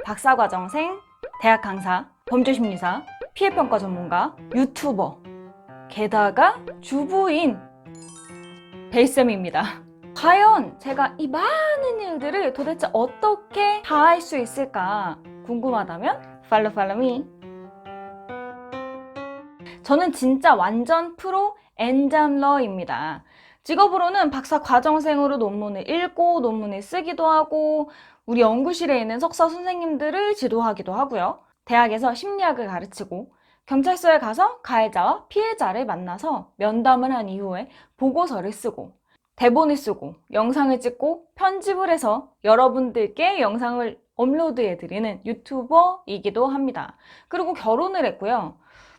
박사과정생, 대학 강사, 범죄심리사, 피해평가 전문가, 유튜버, 게다가 주부인 베이쌤입니다. 과연 제가 이 많은 일들을 도대체 어떻게 다 할 수 있을까 궁금하다면 follow me. 저는 진짜 완전 프로 엔잡러입니다. 직업으로는 박사과정생으로 논문을 읽고 논문을 쓰기도 하고 우리 연구실에 있는 석사 선생님들을 지도하기도 하고요. 대학에서 심리학을 가르치고 경찰서에 가서 가해자와 피해자를 만나서 면담을 한 이후에 보고서를 쓰고 대본을 쓰고 영상을 찍고 편집을 해서 여러분들께 영상을 업로드해드리는 유튜버이기도 합니다. 그리고 결혼을 했고요.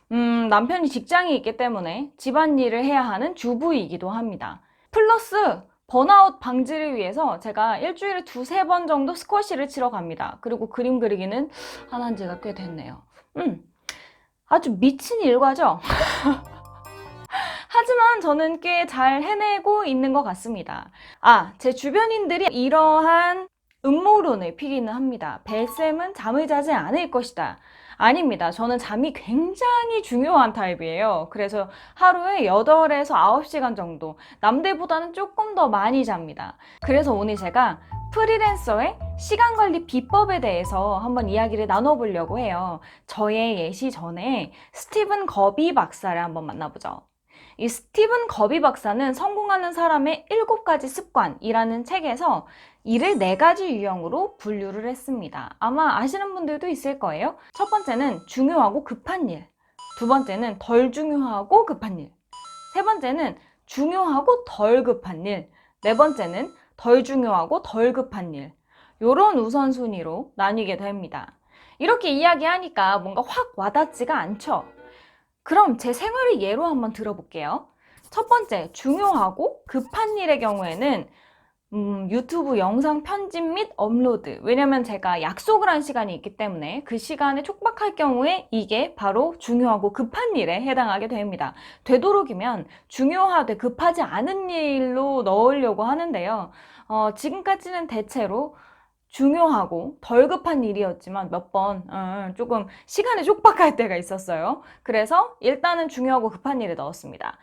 남편이 직장이 있기 때문에 집안일을 해야 하는 주부이기도 합니다. 플러스 번아웃 방지를 위해서 제가 일주일에 2-3번 정도 스쿼시를 치러 갑니다. 그리고 그림 그리기는 안 한 지가 꽤 됐네요. 아주 미친 일과죠? 하지만 저는 꽤 잘 해내고 있는 것 같습니다. 제 주변인들이 이러한 음모론을 피기는 합니다. 벨쌤은 잠을 자지 않을 것이다. 아닙니다. 저는 잠이 굉장히 중요한 타입이에요. 그래서 하루에 8에서 9시간 정도, 남들보다는 조금 더 많이 잡니다. 그래서 오늘 제가 프리랜서의 시간 관리 비법에 대해서 한번 이야기를 나눠보려고 해요. 저의 예시 전에 스티븐 거비 박사를 한번 만나보죠. 이 스티븐 거비 박사는 성공하는 사람의 7가지 습관이라는 책에서 일을 4가지 유형으로 분류를 했습니다. 아마 아시는 분들도 있을 거예요. 첫 번째는 중요하고 급한 일, 두 번째는 덜 중요하고 급한 일, 세 번째는 중요하고 덜 급한 일, 네 번째는 덜 중요하고 덜 급한 일. 이런 우선순위로 나뉘게 됩니다. 이렇게 이야기하니까 뭔가 확 와닿지가 않죠? 그럼 제 생활의 예로 한번 들어볼게요. 첫 번째, 중요하고 급한 일의 경우에는 유튜브 영상 편집 및 업로드. 왜냐면 제가 약속을 한 시간이 있기 때문에 그 시간에 촉박할 경우에 이게 바로 중요하고 급한 일에 해당하게 됩니다. 되도록이면 중요하되 급하지 않은 일로 넣으려고 하는데요. 지금까지는 대체로 중요하고 덜 급한 일이었지만 몇 번 조금 시간이 촉박할 때가 있었어요. 그래서 일단은 중요하고 급한 일에 넣었습니다.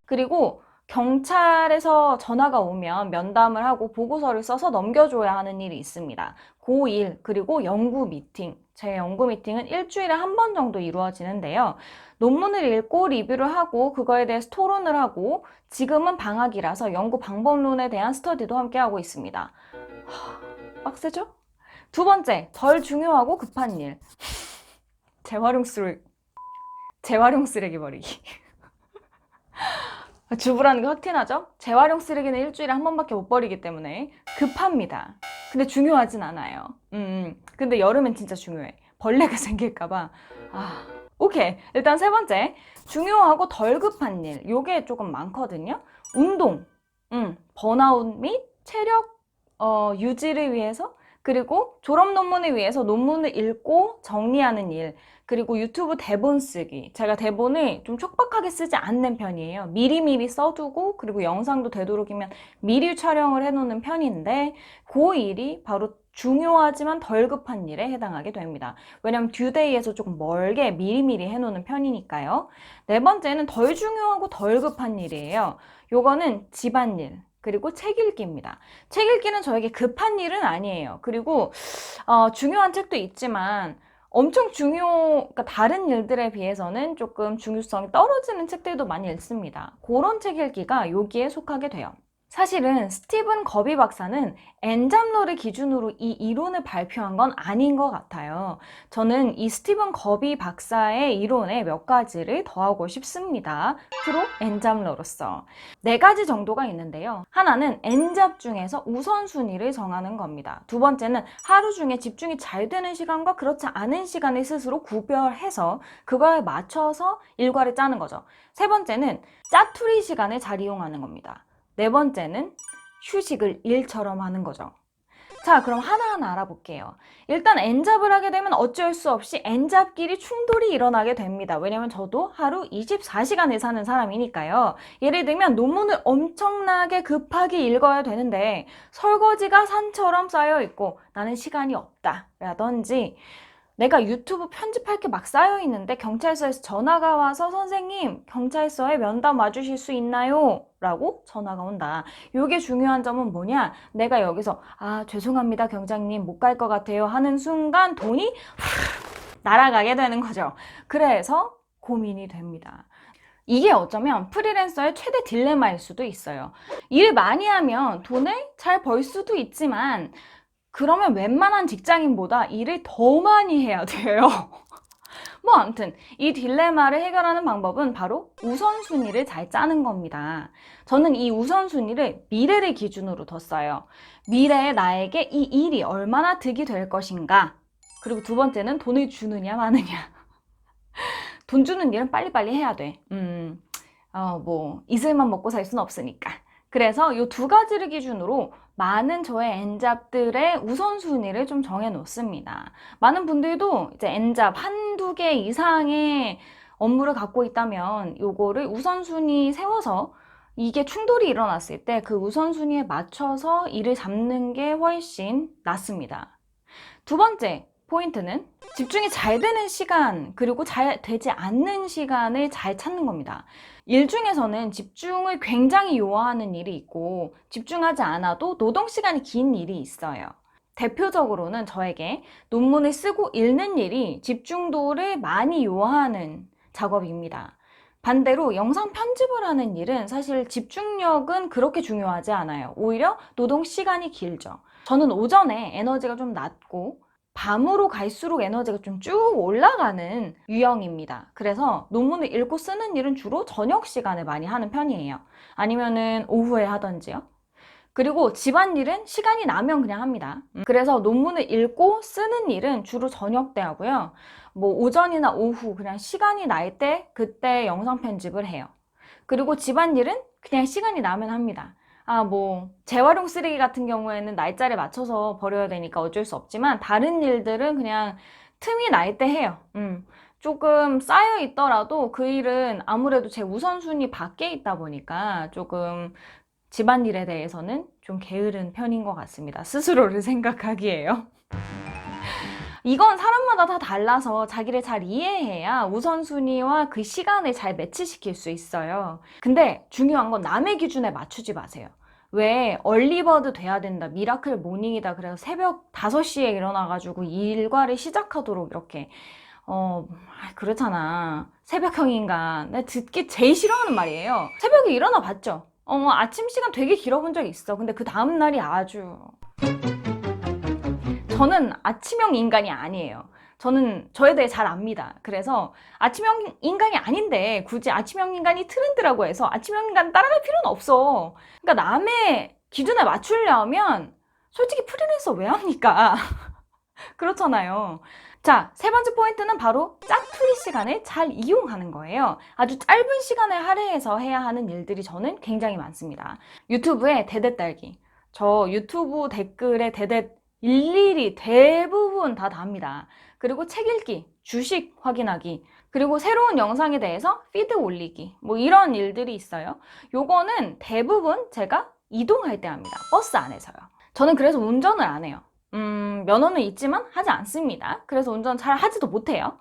그리고 경찰에서 전화가 오면 면담을 하고 보고서를 써서 넘겨줘야 하는 일이 있습니다. 그 일, 그리고 연구 미팅. 제 연구 미팅은 일주일에 1번 정도 이루어지는데요. 논문을 읽고 리뷰를 하고 그거에 대해서 토론을 하고 지금은 방학이라서 연구 방법론에 대한 스터디도 함께 하고 있습니다. 빡세죠? 두 번째, 덜 중요하고 급한 일. 재활용 쓰레기 버리기. 주부라는 게 확 티나죠? 재활용 쓰레기는 일주일에 1번밖에 못 버리기 때문에 급합니다. 근데 중요하진 않아요. 근데 여름엔 진짜 중요해. 벌레가 생길까봐. 오케이. 일단 세 번째, 중요하고 덜 급한 일. 요게 조금 많거든요. 운동, 번아웃 및 체력 유지를 위해서, 그리고 졸업 논문을 위해서 논문을 읽고 정리하는 일, 그리고 유튜브 대본 쓰기. 제가 대본을 좀 촉박하게 쓰지 않는 편이에요. 미리미리 써두고, 그리고 영상도 되도록이면 미리 촬영을 해놓는 편인데 그 일이 바로 중요하지만 덜 급한 일에 해당하게 됩니다. 왜냐면 듀데이에서 조금 멀게 미리미리 해놓는 편이니까요. 네 번째는 덜 중요하고 덜 급한 일이에요. 요거는 집안일, 그리고 책 읽기입니다. 책 읽기는 저에게 급한 일은 아니에요. 그리고 중요한 책도 있지만 엄청 그러니까 다른 일들에 비해서는 조금 중요성이 떨어지는 책들도 많이 읽습니다. 그런 책 읽기가 여기에 속하게 돼요. 사실은 스티븐 거비 박사는 엔잡러를 기준으로 이 이론을 발표한 건 아닌 것 같아요. 저는 이 스티븐 거비 박사의 이론에 몇 가지를 더하고 싶습니다. 프로 엔잡러로서. 4가지 정도가 있는데요. 하나는 엔잡 중에서 우선순위를 정하는 겁니다. 두 번째는 하루 중에 집중이 잘 되는 시간과 그렇지 않은 시간을 스스로 구별해서 그거에 맞춰서 일과를 짜는 거죠. 세 번째는 짜투리 시간을 잘 이용하는 겁니다. 네 번째는 휴식을 일처럼 하는 거죠. 자, 그럼 하나하나 알아볼게요. 일단 N잡을 하게 되면 어쩔 수 없이 N잡끼리 충돌이 일어나게 됩니다. 왜냐면 저도 하루 24시간을 사는 사람이니까요. 예를 들면 논문을 엄청나게 급하게 읽어야 되는데 설거지가 산처럼 쌓여 있고 나는 시간이 없다 라든지, 내가 유튜브 편집할 게 막 쌓여 있는데 경찰서에서 전화가 와서 선생님 경찰서에 면담 와주실 수 있나요? 라고 전화가 온다. 이게 중요한 점은 뭐냐? 내가 여기서 죄송합니다 경장님 못 갈 것 같아요 하는 순간 돈이 날아가게 되는 거죠. 그래서 고민이 됩니다. 이게 어쩌면 프리랜서의 최대 딜레마일 수도 있어요. 일 많이 하면 돈을 잘 벌 수도 있지만 그러면 웬만한 직장인보다 일을 더 많이 해야 돼요. 뭐 아무튼 이 딜레마를 해결하는 방법은 바로 우선순위를 잘 짜는 겁니다. 저는 이 우선순위를 미래를 기준으로 뒀어요. 미래에 나에게 이 일이 얼마나 득이 될 것인가. 그리고 두 번째는 돈을 주느냐 마느냐. 돈 주는 일은 빨리빨리 해야 돼. 이슬만 먹고 살 수는 없으니까. 그래서 이 두 가지를 기준으로 많은 저의 N잡들의 우선순위를 좀 정해 놓습니다. 많은 분들도 이제 N잡 한두 개 이상의 업무를 갖고 있다면 요거를 우선순위 세워서 이게 충돌이 일어났을 때 그 우선순위에 맞춰서 일을 잡는 게 훨씬 낫습니다. 두 번째 포인트는 집중이 잘 되는 시간, 그리고 잘 되지 않는 시간을 잘 찾는 겁니다. 일 중에서는 집중을 굉장히 요하는 일이 있고 집중하지 않아도 노동 시간이 긴 일이 있어요. 대표적으로는 저에게 논문을 쓰고 읽는 일이 집중도를 많이 요하는 작업입니다. 반대로 영상 편집을 하는 일은 사실 집중력은 그렇게 중요하지 않아요. 오히려 노동 시간이 길죠. 저는 오전에 에너지가 좀 낮고 밤으로 갈수록 에너지가 좀 쭉 올라가는 유형입니다. 그래서 논문을 읽고 쓰는 일은 주로 저녁 시간에 많이 하는 편이에요. 아니면은 오후에 하던지요. 그리고 집안일은 시간이 나면 그냥 합니다. 그래서 논문을 읽고 쓰는 일은 주로 저녁 때 하고요. 뭐 오전이나 오후 그냥 시간이 날 때 그때 영상 편집을 해요. 그리고 집안일은 그냥 시간이 나면 합니다. 재활용 쓰레기 같은 경우에는 날짜를 맞춰서 버려야 되니까 어쩔 수 없지만 다른 일들은 그냥 틈이 날 때 해요. 조금 쌓여 있더라도 그 일은 아무래도 제 우선순위 밖에 있다 보니까 조금 집안일에 대해서는 좀 게으른 편인 것 같습니다. 스스로를 생각하기에요. 이건 사람마다 다 달라서 자기를 잘 이해해야 우선순위와 그 시간을 잘 매치시킬 수 있어요. 근데 중요한 건 남의 기준에 맞추지 마세요. 왜 얼리버드 돼야 된다, 미라클 모닝이다, 그래서 새벽 5시에 일어나가지고 일과를 시작하도록 이렇게 그렇잖아. 새벽형 인간. 내가 듣기 제일 싫어하는 말이에요. 새벽에 일어나 봤죠? 아침 시간 되게 길어본 적 있어. 근데 그 다음날이 아주 저는 아침형 인간이 아니에요. 저는 저에 대해 잘 압니다. 그래서 아침형 인간이 아닌데 굳이 아침형 인간이 트렌드라고 해서 아침형 인간 따라갈 필요는 없어. 그러니까 남의 기준에 맞추려면 솔직히 프리랜서 왜 합니까? 그렇잖아요. 자, 세 번째 포인트는 바로 짜투리 시간을 잘 이용하는 거예요. 아주 짧은 시간을 할애해서 해야 하는 일들이 저는 굉장히 많습니다. 유튜브에 대댓 달기. 저 유튜브 댓글에 대댓 일일이 대부분 다 답니다. 그리고 책 읽기, 주식 확인하기, 그리고 새로운 영상에 대해서 피드 올리기, 뭐 이런 일들이 있어요. 요거는 대부분 제가 이동할 때 합니다. 버스 안에서요. 저는 그래서 운전을 안 해요. 면허는 있지만 하지 않습니다. 그래서 운전 잘 하지도 못해요.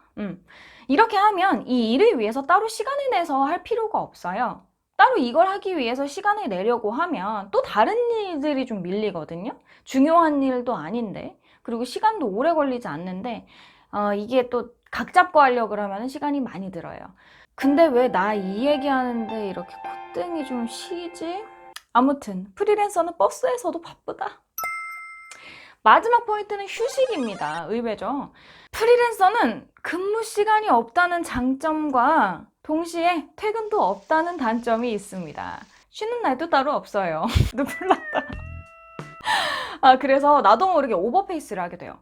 이렇게 하면 이 일을 위해서 따로 시간을 내서 할 필요가 없어요. 따로 이걸 하기 위해서 시간을 내려고 하면 또 다른 일들이 좀 밀리거든요. 중요한 일도 아닌데, 그리고 시간도 오래 걸리지 않는데, 이게 또 각 잡고 하려고 그러면 시간이 많이 들어요. 근데 왜 나 이 얘기하는데 이렇게 콧등이 좀 쉬지? 아무튼 프리랜서는 버스에서도 바쁘다. 마지막 포인트는 휴식입니다. 의외죠. 프리랜서는 근무 시간이 없다는 장점과 동시에 퇴근도 없다는 단점이 있습니다. 쉬는 날도 따로 없어요. 눈물 났다. 그래서 나도 모르게 오버페이스를 하게 돼요.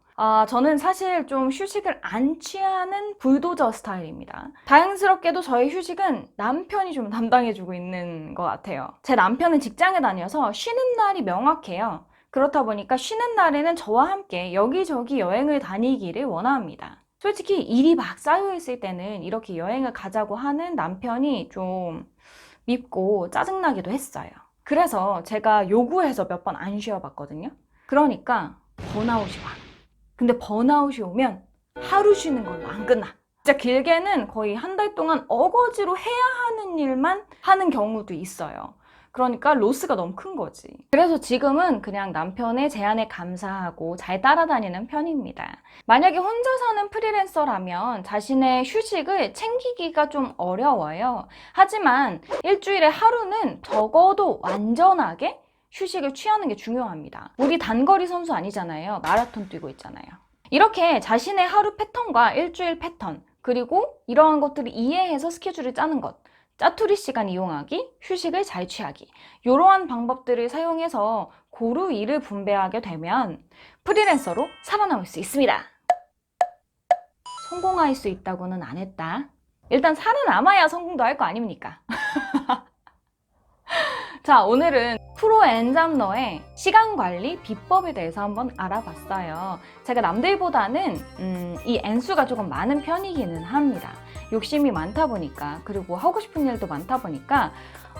저는 사실 좀 휴식을 안 취하는 불도저 스타일입니다. 다행스럽게도 저의 휴식은 남편이 좀 담당해주고 있는 것 같아요. 제 남편은 직장에 다녀서 쉬는 날이 명확해요. 그렇다 보니까 쉬는 날에는 저와 함께 여기저기 여행을 다니기를 원합니다. 솔직히 일이 막 쌓여있을 때는 이렇게 여행을 가자고 하는 남편이 좀 밉고 짜증나기도 했어요. 그래서 제가 요구해서 몇 번 안 쉬어봤거든요. 그러니까 번아웃이 와. 근데 번아웃이 오면 하루 쉬는 걸로 안 끝나. 진짜 길게는 거의 한 달 동안 어거지로 해야 하는 일만 하는 경우도 있어요. 그러니까 로스가 너무 큰 거지. 그래서 지금은 그냥 남편의 제안에 감사하고 잘 따라다니는 편입니다. 만약에 혼자 사는 프리랜서라면 자신의 휴식을 챙기기가 좀 어려워요. 하지만 일주일에 하루는 적어도 완전하게 휴식을 취하는 게 중요합니다. 우리 단거리 선수 아니잖아요. 마라톤 뛰고 있잖아요. 이렇게 자신의 하루 패턴과 일주일 패턴, 그리고 이러한 것들을 이해해서 스케줄을 짜는 것, 짜투리 시간 이용하기, 휴식을 잘 취하기, 이러한 방법들을 사용해서 고루 일을 분배하게 되면 프리랜서로 살아남을 수 있습니다. 성공할 수 있다고는 안 했다. 일단 살아남아야 성공도 할 거 아닙니까? 자, 오늘은 프로 엔잡러의 시간관리 비법에 대해서 한번 알아봤어요. 제가 남들보다는 이 N수가 조금 많은 편이기는 합니다. 욕심이 많다 보니까, 그리고 하고 싶은 일도 많다 보니까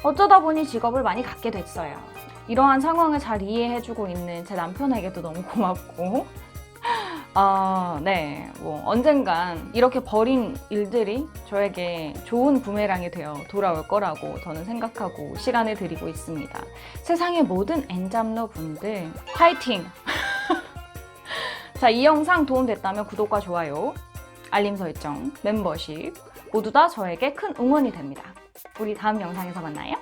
어쩌다 보니 직업을 많이 갖게 됐어요. 이러한 상황을 잘 이해해주고 있는 제 남편에게도 너무 고맙고 네, 뭐 언젠간 이렇게 버린 일들이 저에게 좋은 부메랑이 되어 돌아올 거라고 저는 생각하고 시간을 드리고 있습니다. 세상의 모든 엔잡러 분들 파이팅! 자, 이 영상 도움됐다면 구독과 좋아요, 알림 설정, 멤버십 모두 다 저에게 큰 응원이 됩니다. 우리 다음 영상에서 만나요.